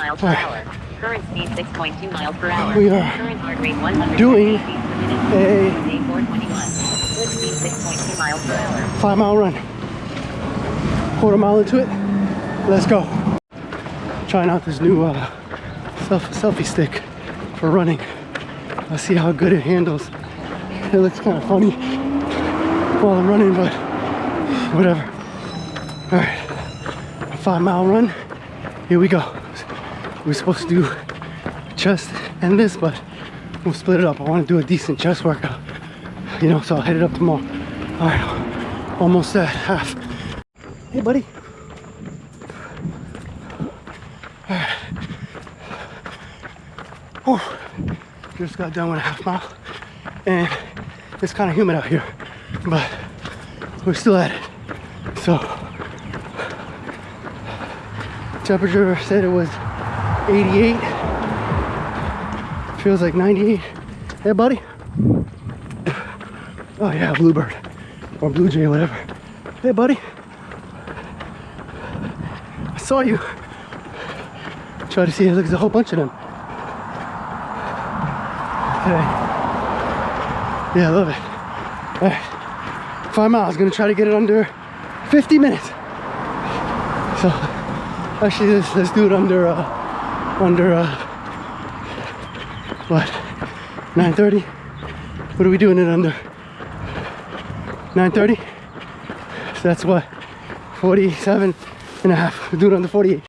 miles per hour. Current speed 6.2 miles per hour. We are current heart rate 100 doing beats per minute. a Day 421. Good speed 6.2 miles per hour. 5-mile run. Quarter mile into it. Let's go. Trying out this new selfie stick for running. Let's see how good it handles. It looks kind of funny while I'm running, but whatever. All right, a 5-mile run. Here we go. We're supposed to do chest and this, but we'll split it up. I want to do a decent chest workout, you know, so I'll hit it up tomorrow. All right, almost at half. Hey, buddy. All right. Whew. Just got done with a half mile, and it's kind of humid out here, but we're still at it. So, temperature said it was 88. Feels like 98. Hey, buddy. Oh yeah, bluebird or blue jay, whatever. Hey, buddy. I saw you. Try to see. Look, there's a whole bunch of them. Okay. Yeah, I love it. All right. 5 miles. Gonna try to get it under 50 minutes. So actually, let's do it under what? 9:30. What are we doing it under? 9:30. So that's what? 47 and a half. We'll do it under 48.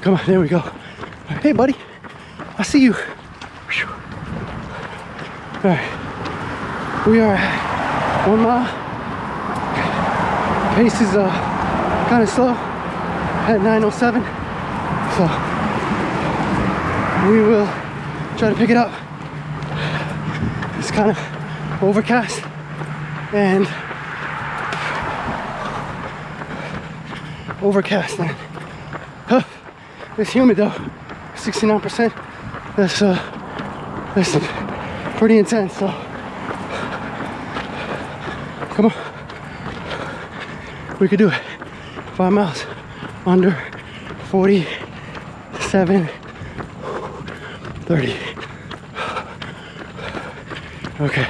Come on, there we go. Hey, buddy. I see you. All right. We are at 1 mile. Pace is kind of slow at 9:07. So we will try to pick it up. It's kind of overcast and it's humid though. 69%. That's pretty intense. So come on, we could do it. 5 miles under 47:30. Okay,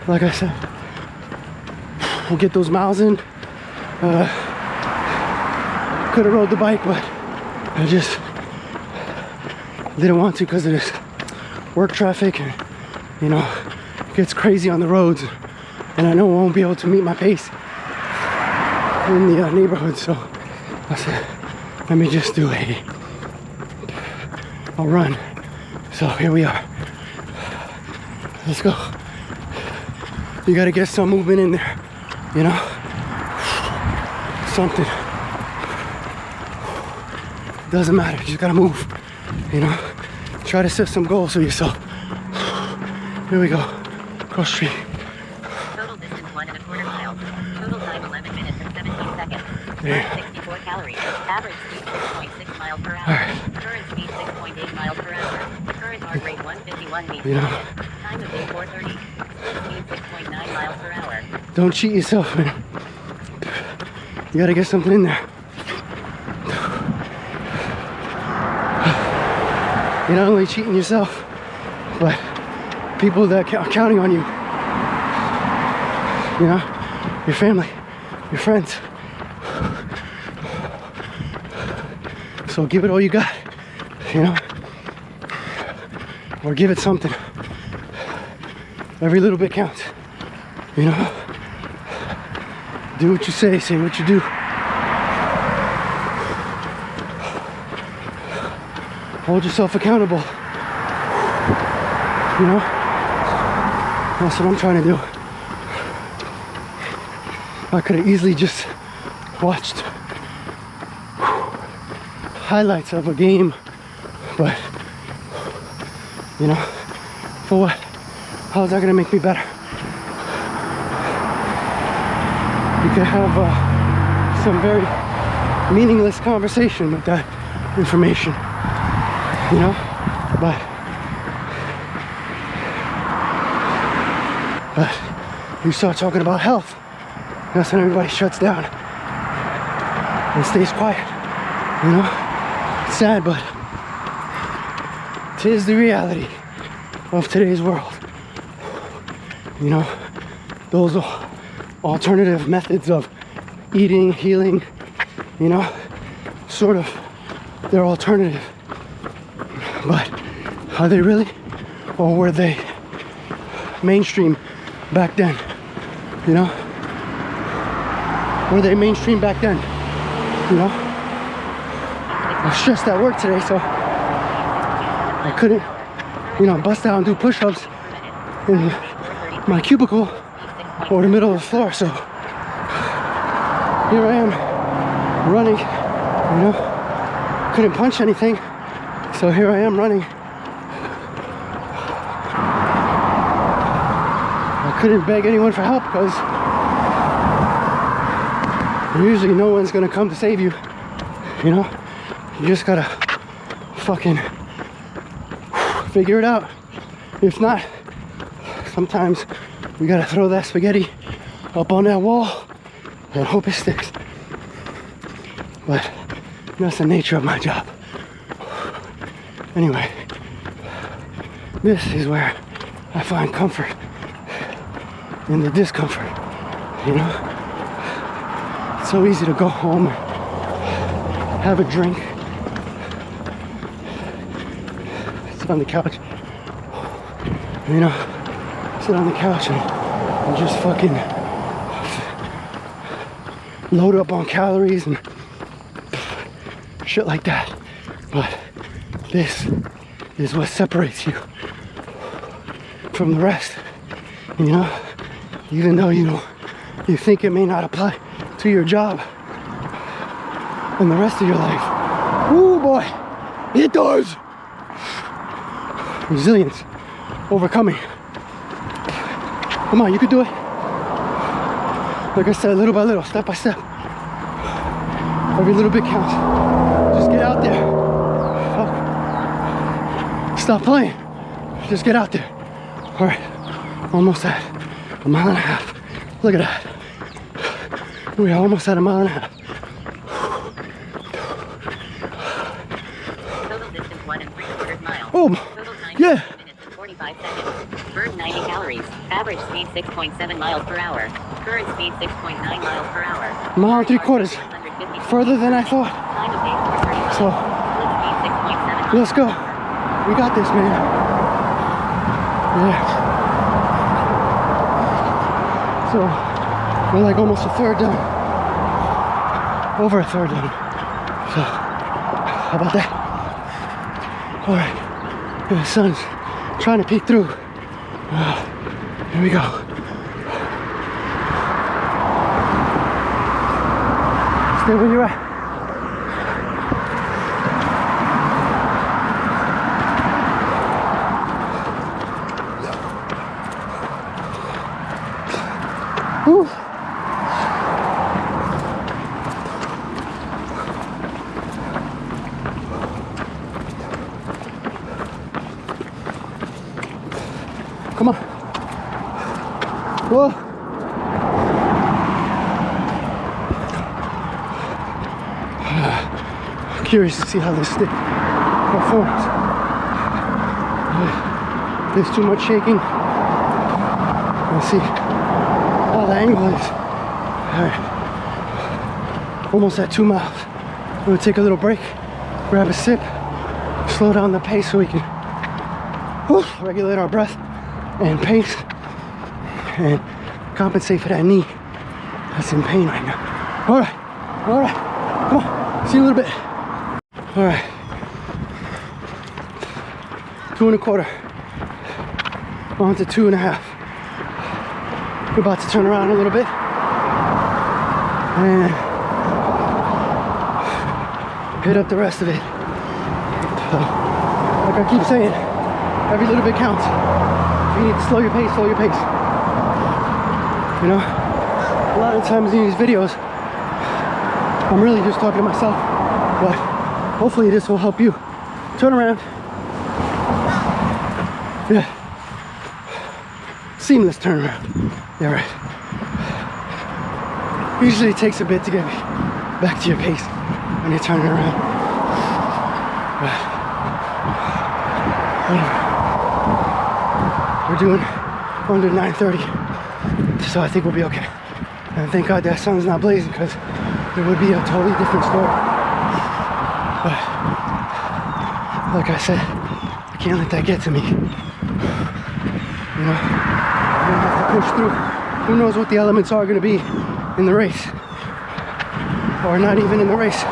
like I said, we'll get those miles in. Could have rode the bike, but I just didn't want to because of this work traffic, and you know, it gets crazy on the roads, and I know I won't be able to meet my pace in the neighborhood. So I said, let me just do a run. So here we are. Let's go. You gotta get some movement in there, you know, something. Doesn't matter, you just gotta move, you know. Try to set some goals for yourself. Here we go. Cross street. Total distance 1.25 miles. Total time 11 minutes and 17 seconds. Yeah. 64 calories. Average speed 6.6 miles per hour. Right. Current speed 6.8 miles per hour. Current heart rate 151 beats You per know. minute. Time of day 4:30. Speed 6.9 miles per hour. Don't cheat yourself, man. You gotta get something in there. You're not only cheating yourself, but people that are counting on you. You know, your family, your friends. So give it all you got, you know, or give it something. Every little bit counts, you know. Do what you say what you do. Hold yourself accountable. You know? That's what I'm trying to do. I could have easily just watched highlights of a game, but you know, for what? How's that gonna make me better? You could have some very meaningless conversation with that information, you know, but you start talking about health, that's when everybody shuts down and stays quiet, you know. It's sad, but 'tis the reality of today's world. You know, those alternative methods of eating, healing, you know, sort of, they're alternative. But are they really? Or were they mainstream back then? You know? Were they mainstream back then? You know? I was stressed at work today, so I couldn't, you know, bust out and do push-ups in my cubicle or the middle of the floor. So here I am running, you know? Couldn't punch anything, so here I am running. I couldn't beg anyone for help because usually no one's gonna come to save you, you know? You just gotta fucking figure it out. If not, sometimes we gotta throw that spaghetti up on that wall and hope it sticks. But that's the nature of my job. Anyway, this is where I find comfort in the discomfort, you know? It's so easy to go home and have a drink, sit on the couch, you know, sit on the couch and just fucking load up on calories and shit like that. But this is what separates you from the rest, you know? Even though you think it may not apply to your job and the rest of your life. Ooh boy, it does. Resilience, overcoming. Come on, you can do it. Like I said, little by little, step by step. Every little bit counts. Just get out there. Stop playing. Just get out there. All right, almost at a mile and a half. Look at that. We are almost at a mile and a half. Total distance 1 3/4 miles. Oh, Total time yeah. 10 minutes and 45 seconds. Burned 90 calories. Average speed 6.7 miles per hour. Current speed 6.9 miles per hour. Mile and 3/4. Further than I thought. Time of day 4:30 So, Split speed 6.7 miles. let's go. We got this, man. Yeah. So, we're like almost a third done. Over a third done. So, how about that? All right. The sun's trying to peek through. Here we go. Stay where you're at. Whew. Come on. Whoa. I'm curious to see how this stick performs. There's too much shaking. Let's see how the angle is. All right. Almost at 2 miles. I'm gonna take a little break, grab a sip, slow down the pace so we can regulate our breath and pace and compensate for that knee that's in pain right now. All right, come on, see you in a little bit. All right, 2 1/4, on to 2 1/2. We're about to turn around a little bit and hit up the rest of it. So, like I keep saying, every little bit counts. If you need to slow your pace, slow your pace. You know, a lot of times in these videos, I'm really just talking to myself, but hopefully this will help you. Turn around. Yeah. Seamless turnaround. Yeah, right. Usually it takes a bit to get back to your pace when you're turning around. But we're doing under 9:30, so I think we'll be okay. And thank God that sun's not blazing, because it would be a totally different story. But like I said, I can't let that get to me. You know, I'm gonna have to push through. Who knows what the elements are gonna be in the race, or not even in the race,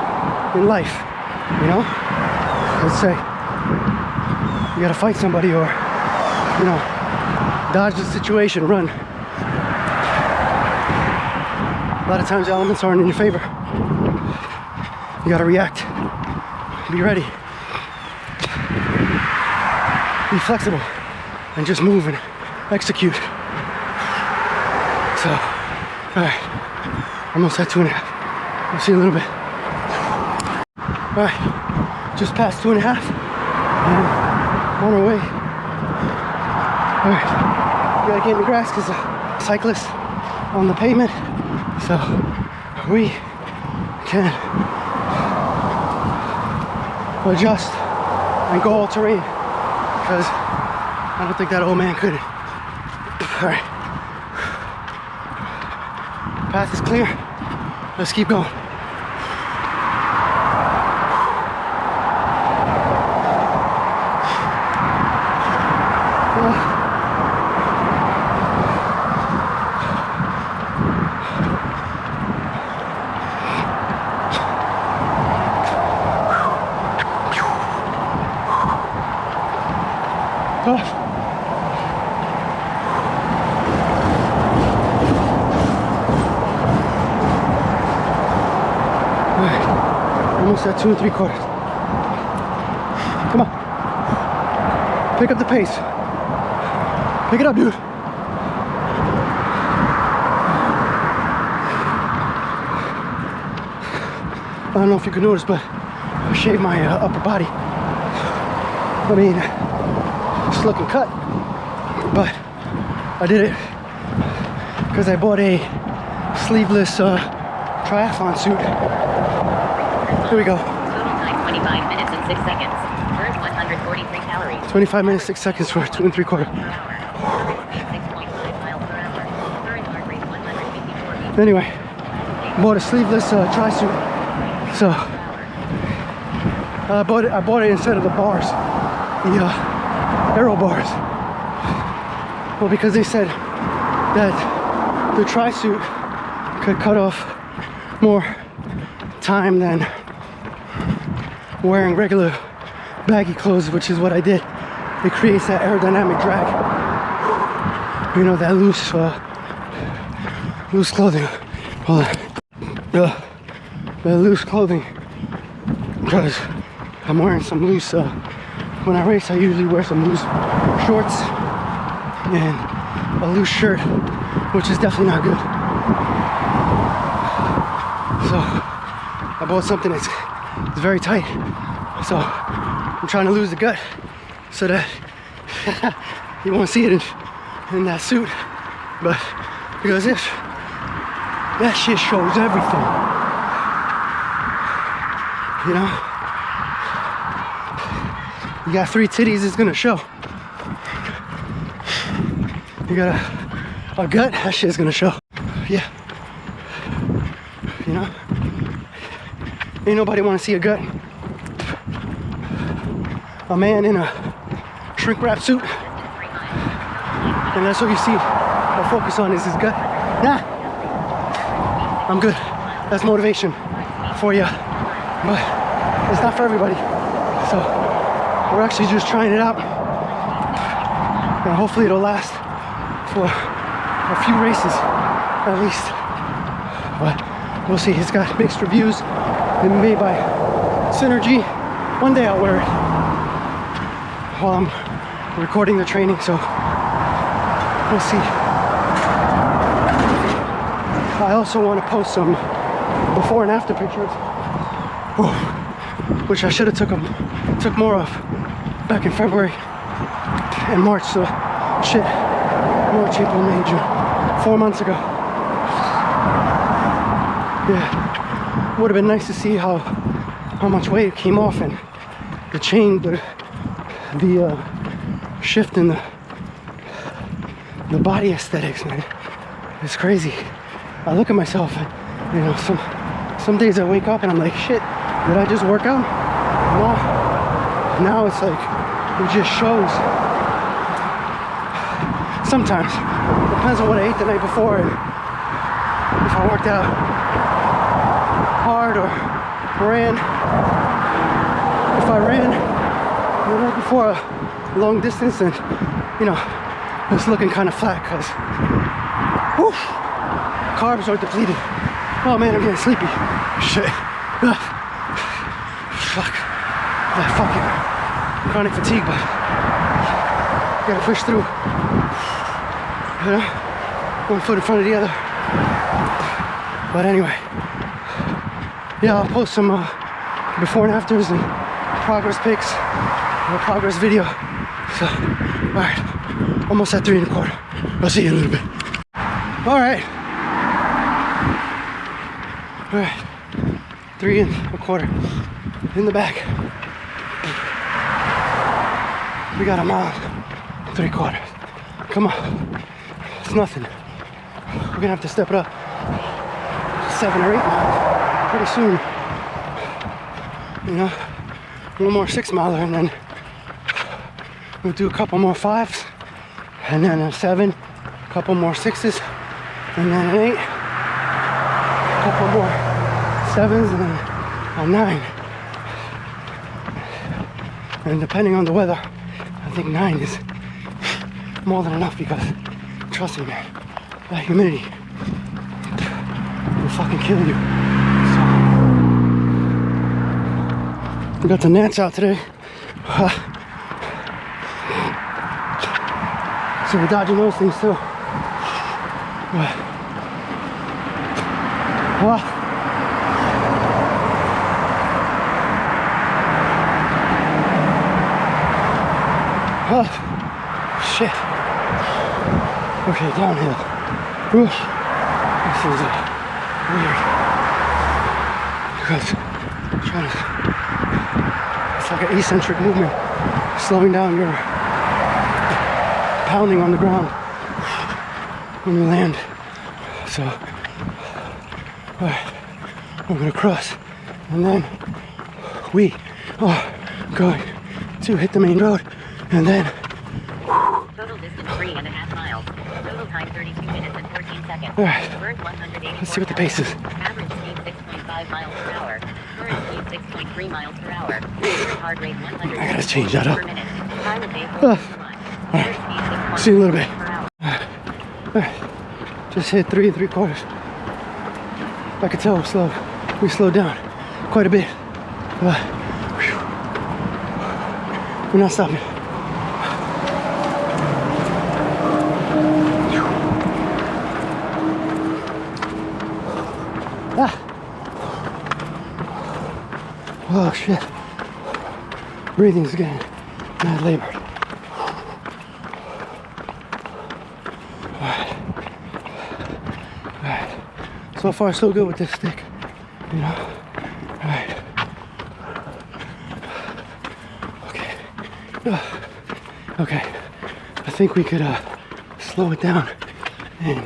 in life. You know, let's say you gotta fight somebody, or you know, dodge the situation, run. A lot of times the elements aren't in your favor. You gotta react. Be ready. Be flexible. And just move and execute. So, alright. Almost at 2.5. We'll see you in a little bit. Alright. Just past 2.5. And on our way. Alright. We gotta get in the grass because the cyclists on the pavement. So we can adjust and go all terrain, because I don't think that old man could. All right, path is clear. Let's keep going. Almost at 2 3/4. Come on. Pick up the pace. Pick it up, dude. I don't know if you can notice, but I shaved my upper body. I mean, it's looking cut, but I did it because I bought a sleeveless triathlon suit. Here we go. Total time 25 minutes and 6 seconds. Burned 143 calories. 25 minutes, 6 seconds for 2 3/4. Per hour. Current speed 6.5 miles per hour. Current heart rate 154 beats. Anyway, bought a sleeveless tri-suit. So I bought it instead of the bars, the aero bars. Well, because they said that the tri-suit could cut off more time than wearing regular baggy clothes, which is what I did. It creates that aerodynamic drag. You know, that loose clothing. Hold on. That loose clothing, because I'm wearing some loose, when I race I usually wear some loose shorts and a loose shirt, which is definitely not good. So I bought something that's very tight. So I'm trying to lose the gut so that you won't see it in that suit. But because if that shit shows everything, you know, you got 3 titties, it's gonna show. You got a gut, that shit's gonna show. Yeah. You know, ain't nobody wanna see a gut. A man in a shrink wrap suit, and that's what you see or focus on is his gut. Nah, I'm good. That's motivation for you, but it's not for everybody. So we're actually just trying it out, and hopefully it'll last for a few races at least. But we'll see. It's got mixed reviews. Been made by Synergy. One day I'll wear it while I'm recording the training, so we'll see. I also want to post some before and after pictures, which I should have took more of back in February and March. So shit, March, April, May, June, 4 months ago. Yeah, would have been nice to see how much weight it came off, and the shift in the body aesthetics, man. It's crazy. I look at myself and, you know, some days I wake up and I'm like, shit, did I just work out? No. Now it's like, it just shows. Sometimes. Depends on what I ate the night before. And if I worked out hard or ran. If I ran the night before a long distance, and, you know, it's looking kind of flat because carbs are depleted. Oh man, I'm getting sleepy. Shit. Ugh. Fuck. That fucking chronic fatigue, but gotta push through. You know? One foot in front of the other. But anyway. Yeah, I'll post some before and afters and progress pics, or a progress video. So, alright. Almost at 3 1/4. I'll see you in a little bit. Alright. Alright. 3 1/4 in the back. We got a mile 3/4. Come on. It's nothing. We're gonna have to step it up 7 or 8 miles pretty soon. You know, one more 6 miler, and then we'll do a couple more 5s, and then a 7, a couple more 6s, and then an 8, a couple more 7s, and then a 9. And depending on the weather, I think 9 is more than enough, because trust me, man, that humidity will fucking kill you. We got the gnats out today. So we're dodging those things too. Shit. Okay, downhill. This is weird. Because I'm trying to, it's like an eccentric movement, slowing down. Your pounding on the ground when you land. So, alright, I'm gonna cross, and then we are going to hit the main road, and then total distance 3.5 miles. Total time 32 minutes and 14 seconds. Alright, Burned 184 let's see what the pace is. Average speed 6.5 miles per hour. Current speed 6.3 miles per hour. Current heart rate 100 I gotta change that up. per minute. Time of day 4.1. Average speed 6.3 See you in a little bit. per hour. Alright, just hit 3 3/4. I could tell we slowed down quite a bit. But we're not stopping. Oh shit. Breathing's getting mad labored. Alright. So far so good with this stick. You know? Alright. Okay. Okay. I think we could slow it down and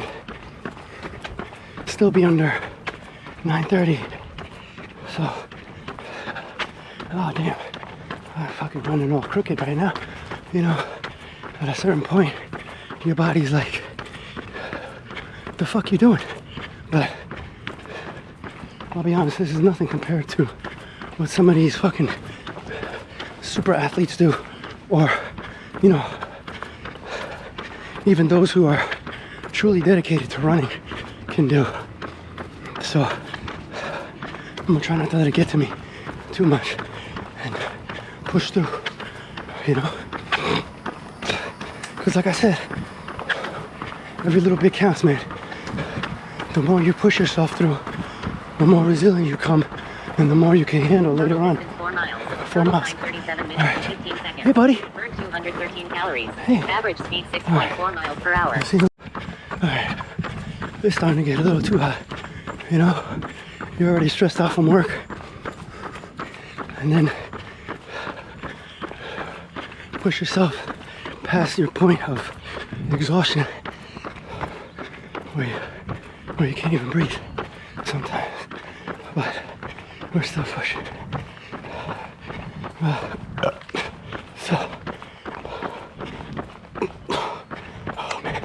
still be under 9:30. So, oh damn, I'm fucking running all crooked right now. You know, at a certain point, your body's like, what the fuck you doing? But I'll be honest, this is nothing compared to what some of these fucking super athletes do, or, you know, even those who are truly dedicated to running can do. So I'm gonna try not to let it get to me too much and push through, you know, because like I said, every little bit counts, man. The more you push yourself through, the more resilient you come, and the more you can handle later on. 4 miles. 4 miles. 37 minutes Alright. and 15 seconds. Hey buddy. Burned 213 calories. Hey. Average speed 6.4 miles per hour. See, alright, it's starting to get a little too hot, you know. You're already stressed out from work, and then push yourself past your point of exhaustion where you can't even breathe sometimes. But we're still pushing. So, oh man,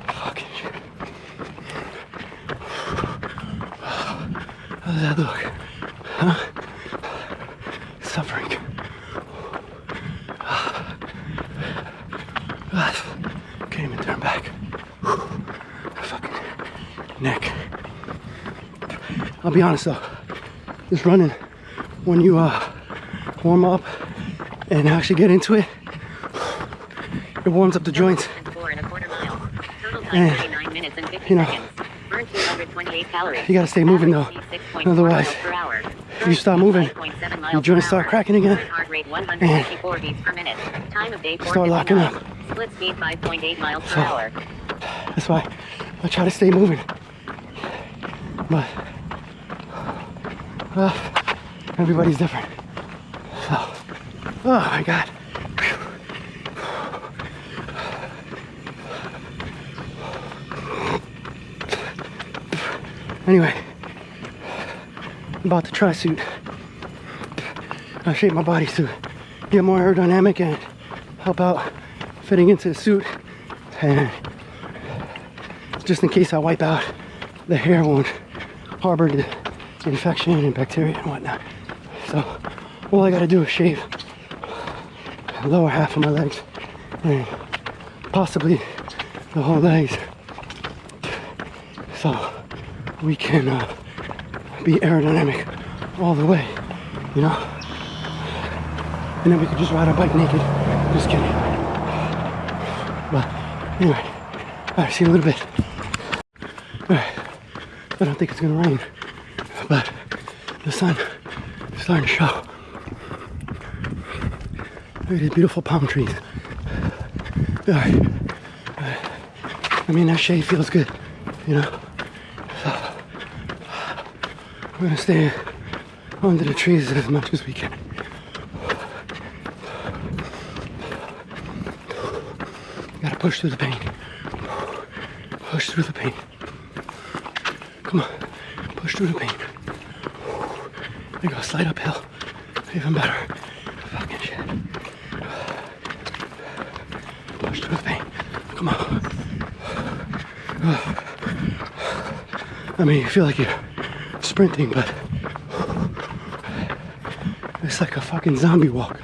fucking shit. How does that look? Huh? Suffering. Can't even turn back. Fucking neck. I'll be honest though, this running, when you warm up and actually get into it, it warms up the joints. 4.25 miles. Total time And, 39 minutes and 50 you know, seconds. Burn 228 calories. you gotta stay moving though. Average speed 6.4 Otherwise, miles per hour. if you stop moving, 5.7 miles your joints per start hour. cracking again. Current heart rate 154 beats per minute. Time of day 4:59. Start locking up. Split speed 5.8 miles per So, hour. That's why I try to stay moving. But everybody's different. So, oh my God. Anyway, about the tri-suit. I shape my body to get more aerodynamic and help out fitting into the suit. And just in case I wipe out, the hair won't harbor the infection and bacteria and whatnot. So all I gotta do is shave the lower half of my legs and possibly the whole legs, so we can be aerodynamic all the way, you know? And then we could just ride our bike naked. Just kidding. But anyway, alright, see you in a little bit. Alright, I don't think it's gonna rain, but the sun is starting to show. Look at these beautiful palm trees. Alright, I mean, that shade feels good, you know? So, we're gonna stay under the trees as much as we can. Gotta push through the pain. Push through the pain. Come on, push through the pain. There you go, slide uphill. Even better. Fucking shit. Push through the pain. Come on. I mean, you feel like you're sprinting, but it's like a fucking zombie walk.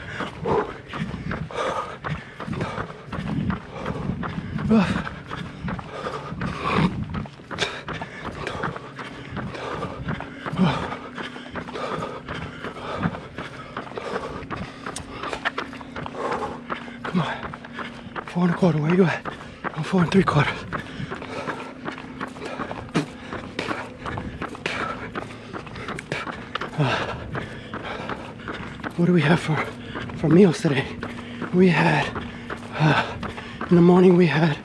Come on. 4.25, where you at? I'm 4.75. What do we have for meals today? We had, in the morning we had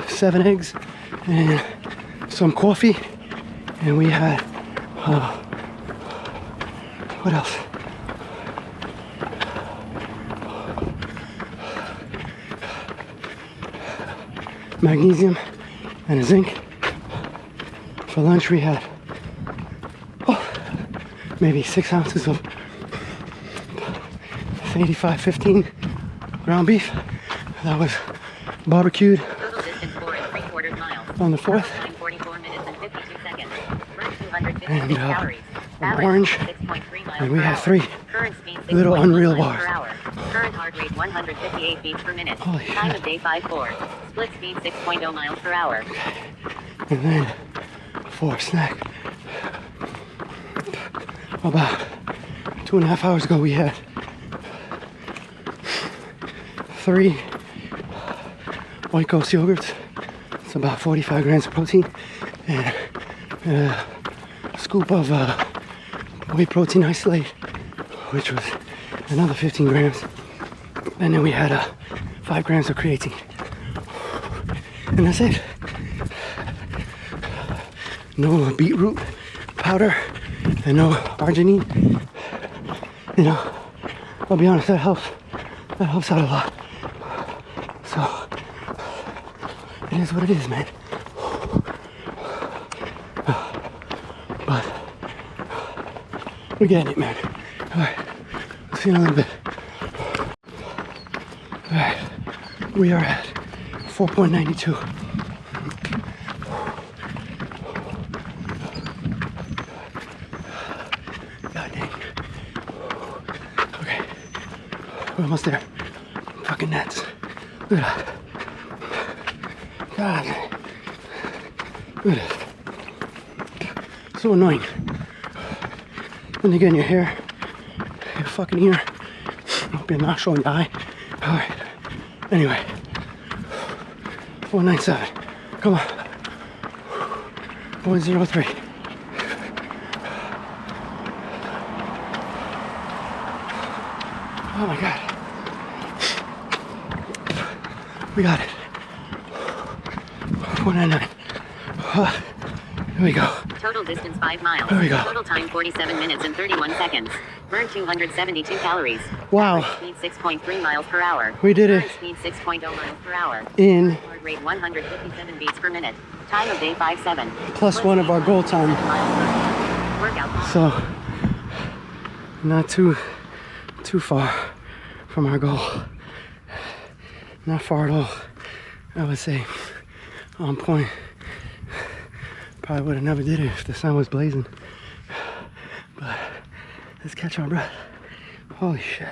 7 eggs and some coffee, and we had, what else? Magnesium and a zinc. For lunch we had maybe 6 ounces of 85-15 ground beef. That was barbecued Total distance 4.75 miles. on the 4th. Time 44 minutes and 52 seconds. Burn 256 And calories. an orange, 6.3 miles and we per had hour. 3 Current speed little 6.1 Unreal miles bars. per hour. Current heart rate 158 beats per minute. Holy Time shit. of day 5:04. Split speed 6.0 miles per hour. And then for a snack, about 2.5 hours ago, we had 3 White Coast yogurts. It's about 45 grams of protein, and a scoop of whey protein isolate, which was another 15 grams. And then we had 5 grams of creatine. And that's it. No beetroot powder and no arginine. You know, I'll be honest, that helps That helps out a lot. So, it is what it is, man. But, we're getting it, man. Alright, let's see in a little bit. Alright, we are at 4.92. God dang. Okay, we're almost there. Fucking nuts. Look at that. God. Look at that. So annoying. When you get in your hair, your fucking ear, up your nostril and your eye. Alright. Anyway. 497. Come on. 403. Oh my god. We got it. 499. Here we go. Total distance 5 miles. There we go. Total time 47 minutes and 31 seconds. Burn 272 calories. Wow. Speed 6.3 miles per hour. We did it. Speed 6.0 miles per hour. In Heart rate 157 beats per minute. Time of day 5:07. plus one of our goal time. Workout. So not too far from our goal. Not far at all. I would say on point. Probably would have never did it if the sun was blazing. But let's catch our breath. Holy shit.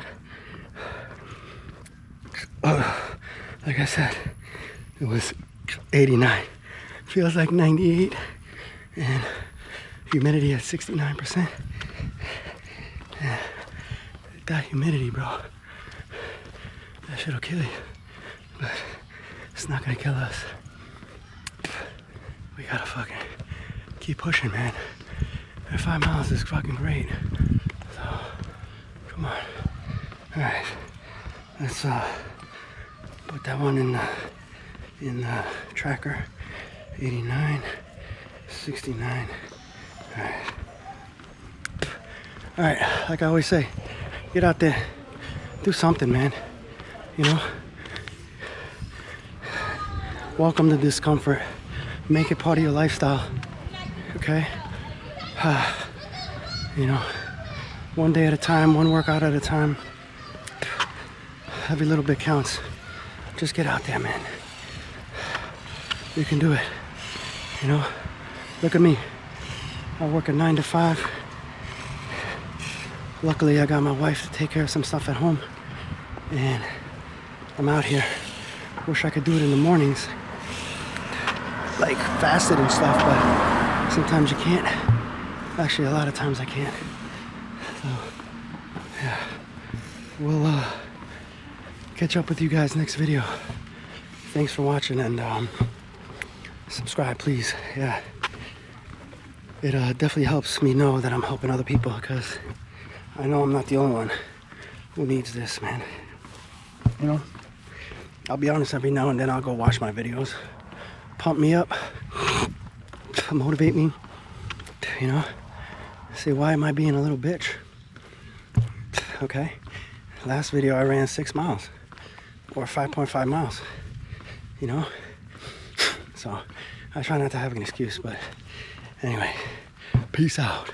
Like I said, it was 89. Feels like 98. And humidity at 69%. And that humidity, bro. That shit'll kill you. But it's not gonna kill us. We gotta fucking keep pushing, man. And 5 miles is fucking great. So, come on. Alright. Let's put that one in the tracker. 89, 69. Alright. Alright, like I always say, get out there. Do something, man. You know? Welcome to discomfort. Make it part of your lifestyle. Okay? You know, one day at a time, one workout at a time. Every little bit counts. Just get out there, man. You can do it. You know? Look at me. I work a 9 to 5. Luckily, I got my wife to take care of some stuff at home. And I'm out here. Wish I could do it in the mornings. Like fasted and stuff, but sometimes you can't. Actually, a lot of times I can't. So, yeah. We'll catch up with you guys next video. Thanks for watching, and subscribe, please. Yeah. It definitely helps me know that I'm helping other people, because I know I'm not the only one who needs this, man. You know? I'll be honest, every now and then I'll go watch my videos. Pump me up. Motivate me. You know? Say, why am I being a little bitch? Okay? Last video I ran 6 miles. Or 5.5 miles. You know? So, I try not to have an excuse, but anyway. Peace out.